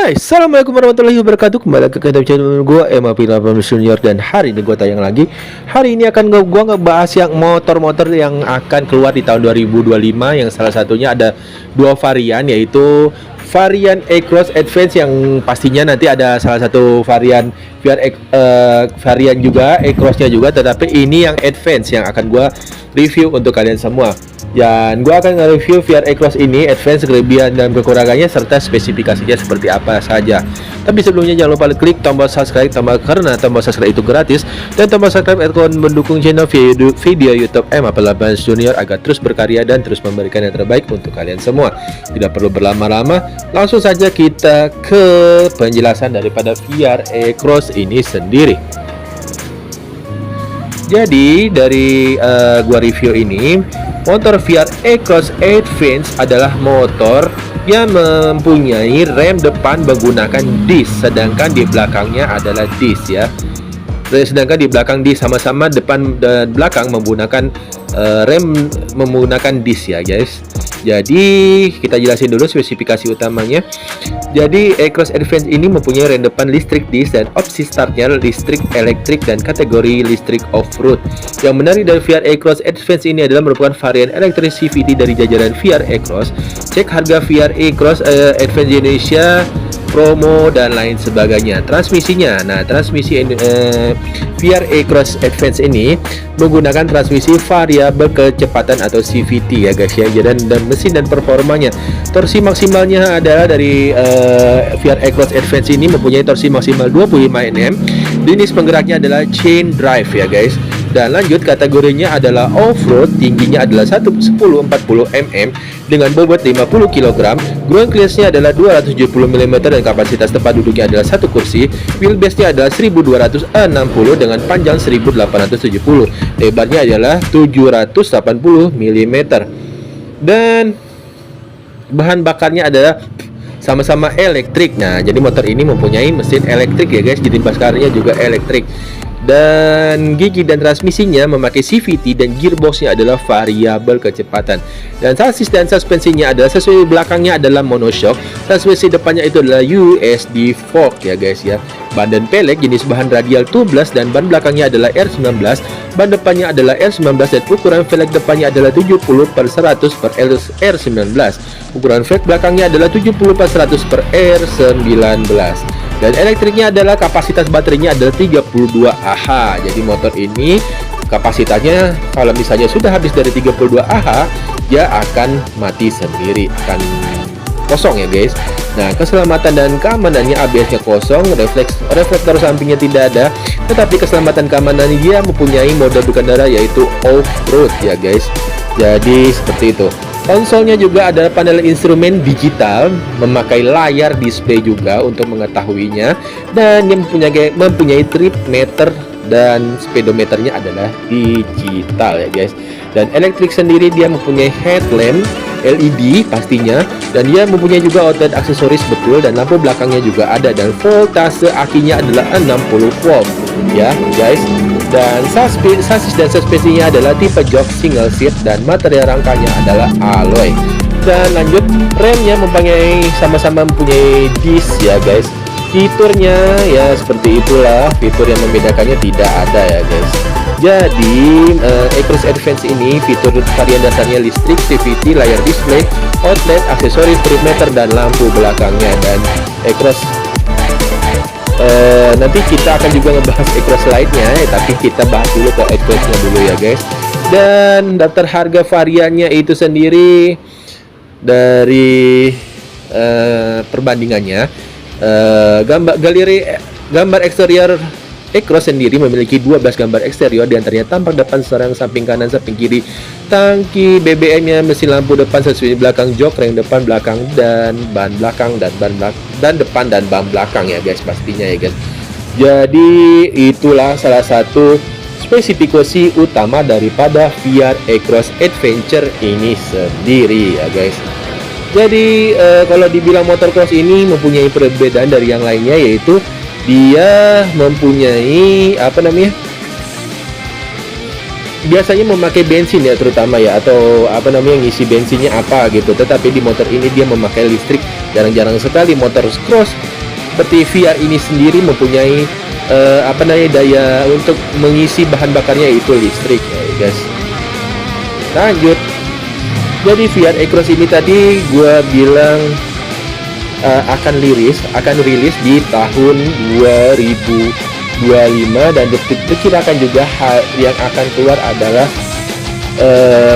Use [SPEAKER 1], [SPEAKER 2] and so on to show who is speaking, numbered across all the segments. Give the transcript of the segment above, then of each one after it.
[SPEAKER 1] Hai, assalamualaikum warahmatullahi wabarakatuh. Kembali ke channel gue MAP8 Junior, dan hari ini gue tayang lagi. Hari ini akan gue ngebahas yang motor-motor yang akan keluar di tahun 2025, yang salah satunya ada dua varian, yaitu varian E-Cross Advance yang pastinya nanti ada salah satu varian varian juga E-Crossnya juga, tetapi ini yang Advance yang akan gue review untuk kalian semua. Dan gue akan nge-review VR E-Cross ini, advance, kelebihan dan kekurangannya, serta spesifikasinya seperti apa saja. Tapi sebelumnya jangan lupa klik tombol subscribe, karena tombol subscribe itu gratis, dan tombol subscribe akan mendukung channel video YouTube MAP8 Junior agar terus berkarya dan terus memberikan yang terbaik untuk kalian semua. Tidak perlu berlama-lama, langsung saja kita ke penjelasan daripada VR E-Cross ini sendiri. Jadi dari gua review ini, motor VR E-Cross Advance adalah motor yang mempunyai rem depan menggunakan disc, sedangkan di belakangnya adalah disc ya. Sedangkan di belakang disc, sama-sama depan dan belakang menggunakan rem menggunakan disc ya guys. Jadi kita jelasin dulu spesifikasi utamanya. Jadi E-Cross Advance ini mempunyai rem depan listrik disc dan opsi startnya listrik elektrik dan kategori listrik off-road. Yang menarik dari VR E-Cross Advance ini adalah merupakan varian elektrik CVT dari jajaran VR E-Cross. Cek harga VR E-Cross Advance Indonesia, promo dan lain sebagainya. Transmisinya, nah transmisi VR E-Cross Advance ini menggunakan transmisi variabel kecepatan atau CVT ya guys ya, dan mesin dan performanya. Torsi maksimalnya adalah dari VR E-Cross Advance ini mempunyai torsi maksimal 25 Nm. Jenis penggeraknya adalah chain drive ya guys. Dan lanjut, kategorinya adalah off-road, tingginya adalah 1040 mm dengan bobot 50 kg. Ground clearance-nya adalah 270 mm dan kapasitas tempat duduknya adalah satu kursi. Wheelbase-nya adalah 1260 dengan panjang 1870. Lebarnya adalah 780 mm. Dan bahan bakarnya adalah sama-sama elektrik. Nah, jadi motor ini mempunyai mesin elektrik ya guys. Jadi bakarnya juga elektrik. Dan gigi dan transmisinya memakai CVT dan gearboxnya adalah variabel kecepatan. Dan sasis dan suspensinya adalah, sesuai belakangnya adalah monoshock, transmisi depannya itu adalah USD fork ya guys ya. Ban dan pelek jenis bahan radial tubeless dan ban belakangnya adalah R19, ban depannya adalah R19 dan ukuran velg depannya adalah 70/100 per R19. Ukuran velg belakangnya adalah 70/100 per R19. Dan elektriknya adalah, kapasitas baterainya adalah 32 Ah. Jadi motor ini kapasitasnya kalau misalnya sudah habis dari 32 Ah, dia akan mati sendiri, akan kosong ya guys. Nah, keselamatan dan keamanannya, ABS-nya kosong, reflektor sampingnya tidak ada, tetapi keselamatan keamanannya dia mempunyai mode berkendara yaitu off-road ya guys. Jadi seperti itu. Konsolnya juga ada panel instrumen digital, memakai layar display juga untuk mengetahuinya, dan yang mempunyai trip meter dan speedometernya adalah digital ya guys. Dan elektrik sendiri dia mempunyai headlamp LED pastinya, dan dia mempunyai juga outlet aksesoris betul, dan lampu belakangnya juga ada, dan voltase akinya adalah 60 volt ya guys. Dan sasis dan suspensinya adalah tipe jok single seat, dan material rangkanya adalah alloy. Dan lanjut, remnya sama-sama mempunyai disc ya guys. Fiturnya ya seperti itulah, fitur yang membedakannya tidak ada ya guys. Jadi E-Cross Advance ini fitur varian dasarnya listrik, CVT, layar display, outlet, aksesoris, trip meter, dan lampu belakangnya. Dan E-Cross nanti kita akan juga ngebahas E-Cross lainnya tapi kita bahas dulu ke E-Cross-nya dulu ya guys. Dan daftar harga variannya itu sendiri dari perbandingannya, gambar eksterior E-Cross sendiri memiliki 12 gambar eksterior, diantaranya tampak depan, serang, samping kanan, samping kiri, tangki BBM-nya, mesin lampu depan, suspensi belakang, jok, rem depan, belakang, dan ban belakang, dan depan dan ban belakang ya guys pastinya ya guys. Jadi itulah salah satu spesifikasi utama daripada VR E-Cross Adventure ini sendiri ya guys. Jadi kalau dibilang motor cross ini mempunyai perbedaan dari yang lainnya, yaitu dia mempunyai biasanya memakai bensin ya terutama ya, atau apa namanya, ngisi bensinnya apa gitu. Tetapi di motor ini dia memakai listrik. Jarang-jarang sekali motor cross seperti VR ini sendiri mempunyai apa namanya, daya untuk mengisi bahan bakarnya itu listrik ya guys. Lanjut, jadi VR E-Cross ini tadi gue bilang akan rilis di tahun 2025, dan diperkirakan juga yang akan keluar adalah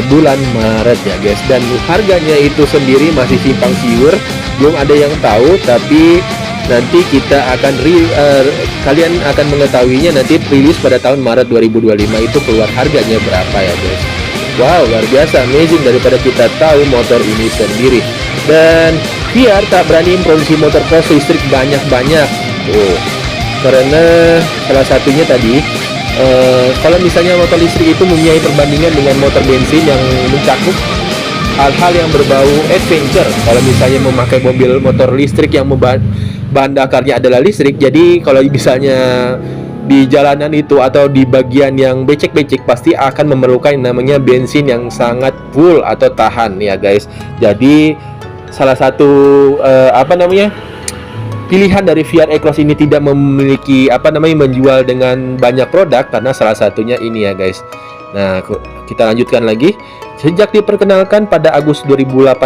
[SPEAKER 1] bulan Maret ya guys. Dan harganya itu sendiri masih simpang siur, belum ada yang tahu, tapi nanti kita akan kalian akan mengetahuinya nanti rilis pada tahun Maret 2025 itu keluar harganya berapa ya guys. Wow, luar biasa, amazing daripada kita tahu motor ini sendiri. Dan VR tak berani memproduksi motor cross listrik banyak-banyak. Karena salah satunya tadi kalau misalnya motor listrik itu mempunyai perbandingan dengan motor bensin yang mencakup hal-hal yang berbau adventure. Kalau misalnya memakai motor listrik yang bahan bakarnya adalah listrik, jadi kalau misalnya di jalanan itu atau di bagian yang becek-becek pasti akan memerlukan namanya bensin yang sangat full atau tahan ya guys. Jadi salah satu apa namanya, pilihan dari VR E-Cross ini tidak memiliki apa namanya, menjual dengan banyak produk karena salah satunya ini ya guys. Nah, kita lanjutkan lagi. Sejak diperkenalkan pada Agustus 2018,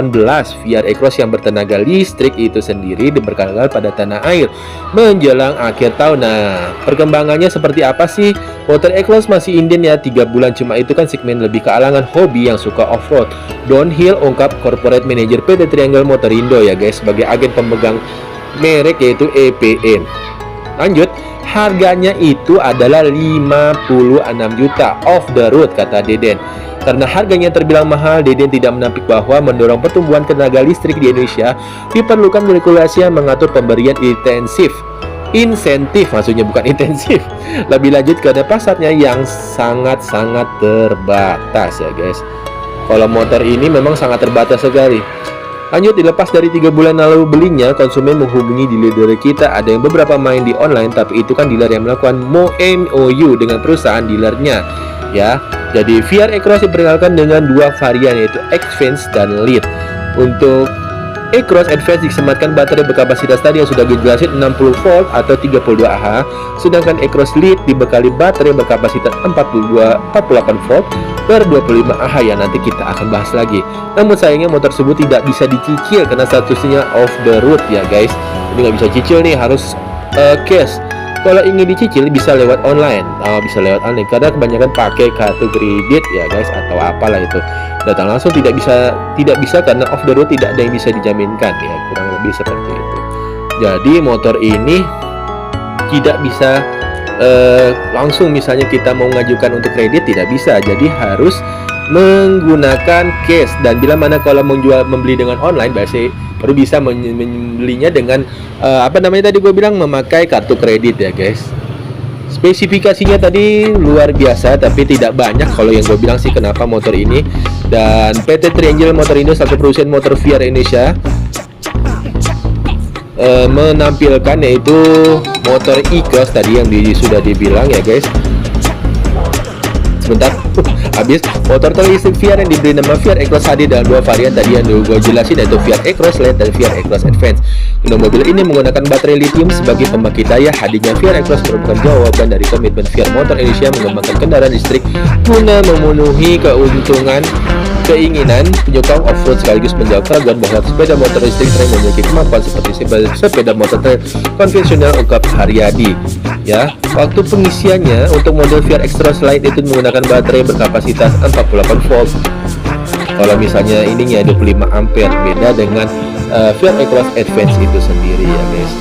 [SPEAKER 1] VR E-Cross yang bertenaga listrik itu sendiri diperkenalkan pada tanah air menjelang akhir tahun. Nah, perkembangannya seperti apa sih? Motor E-Cross masih inden ya, 3 bulan, cuma itu kan segmen lebih ke kalangan hobi yang suka off-road. Downhill, ungkap Corporate Manager PT Triangle Motorindo ya guys, sebagai agen pemegang merek yaitu EPM. Lanjut, harganya itu adalah 56 juta off the road, kata Deden. Karena harganya terbilang mahal, Deden tidak menampik bahwa mendorong pertumbuhan tenaga listrik di Indonesia diperlukan regulasi yang mengatur pemberian insentif, maksudnya bukan intensif, lebih lanjut karena pasarnya yang sangat-sangat terbatas ya guys. Kalau motor ini memang sangat terbatas sekali. Lanjut, dilepas dari 3 bulan lalu belinya, konsumen menghubungi dealer dari kita. Ada yang beberapa main di online, tapi itu kan dealer yang melakukan MOU dengan perusahaan dealernya ya. Jadi VR E-Cross diperkenalkan dengan 2 varian, yaitu Advance dan Lead. Untuk E-Cross Advance disematkan baterai berkapasitas tadi yang sudah dijelasin 60 volt atau 32 Ah, sedangkan E-Cross Lead dibekali baterai berkapasitas 48 volt per 25 Ah yang nanti kita akan bahas lagi. Namun sayangnya motor tersebut tidak bisa dicicil karena statusnya off the road ya guys. Ini nggak bisa cicil nih, harus cash. Kalau ingin dicicil bisa lewat online, karena kebanyakan pakai kartu kredit ya guys, atau apalah itu. Datang langsung tidak bisa karena off the road tidak ada yang bisa dijaminkan ya, kurang lebih seperti itu. Jadi motor ini tidak bisa langsung, misalnya kita mau mengajukan untuk kredit tidak bisa, jadi harus menggunakan cash. Dan bila mana kalau membeli dengan online baru bisa membelinya dengan apa namanya tadi gue bilang, memakai kartu kredit ya guys. Spesifikasinya tadi luar biasa tapi tidak banyak kalau yang gue bilang sih kenapa motor ini. Dan PT Triangle Motorindo selaku perusahaan motor VR Indonesia menampilkan yaitu motor E-Cross tadi yang sudah dibilang ya guys. Sebentar, habis. Motor listrik VR yang diberi nama VR E-Cross HD dalam 2 varian tadi yang gue jelasin, yaitu VR E-Cross Lite dan VR E-Cross Advance. Untuk mobil ini menggunakan baterai lithium sebagai pembangkit daya. Hadirnya VR E-Cross merupakan jawaban dari komitmen VR Motor Indonesia mengembangkan kendaraan listrik guna memenuhi keinginan penyokong off-road sekaligus menjawab keraguan bahwa sepeda motor listrik sering memiliki kemampuan seperti sepeda motor konvensional, ungkap Haryadi. Ya, waktu pengisiannya untuk model VR E-Cross Lite itu menggunakan baterai berkapasitas 48 volt. Kalau misalnya ininya 25 ampere, beda dengan VR E-Cross Advance itu sendiri ya guys.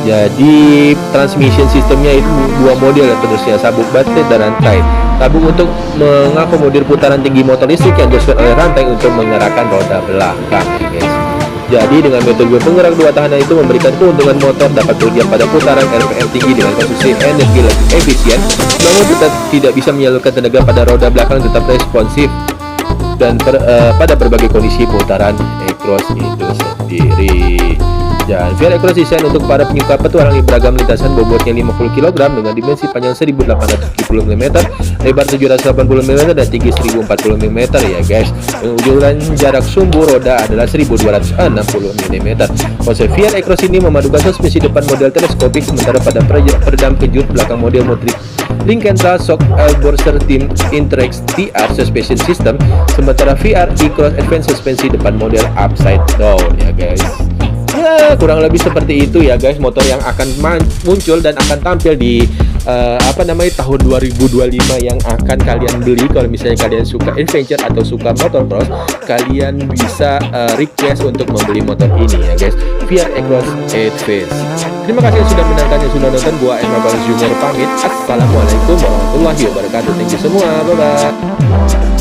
[SPEAKER 1] Jadi transmission sistemnya itu 2 model ya, terusnya sabuk baterai dan rantai. Tabung untuk mengakomodir putaran tinggi motor listrik yang disesuaikan oleh rantai untuk menggerakkan roda belakang ya guys. Jadi dengan metode penggerak 2 tahanan itu memberikan keuntungan motor dapat bekerja pada putaran RPM tinggi dengan konsumsi energi lebih efisien, namun tetap tidak bisa menyalurkan tenaga pada roda belakang tetap responsif dan pada berbagai kondisi putaran E-Cross itu sendiri. Dan VR-X desain untuk para penyuka petualangi beragam lintasan, bobotnya 50 kg dengan dimensi panjang 1870 mm, lebar 780 mm dan tinggi 1040 mm ya guys. Ukuran jarak sumbu roda adalah 1260 mm. Konsep VR-X ini memadukan suspensi depan model teleskopik, sementara pada peredam kejut belakang model Motrip Lincoln Shock Elborster Team Intrex TR Suspension System, sementara VR E-Cross Advance suspensi depan model upside down ya guys. Ya kurang lebih seperti itu ya guys, motor yang akan muncul dan akan tampil di tahun 2025 yang akan kalian beli. Kalau misalnya kalian suka adventure atau suka motocross, kalian bisa request untuk membeli motor ini ya guys, VR-X Advance. Terima kasih yang sudah menonton, yang sudah nonton. Gua Emma Junior pamit. Assalamualaikum warahmatullahi wabarakatuh. Thank you semua, bye bye.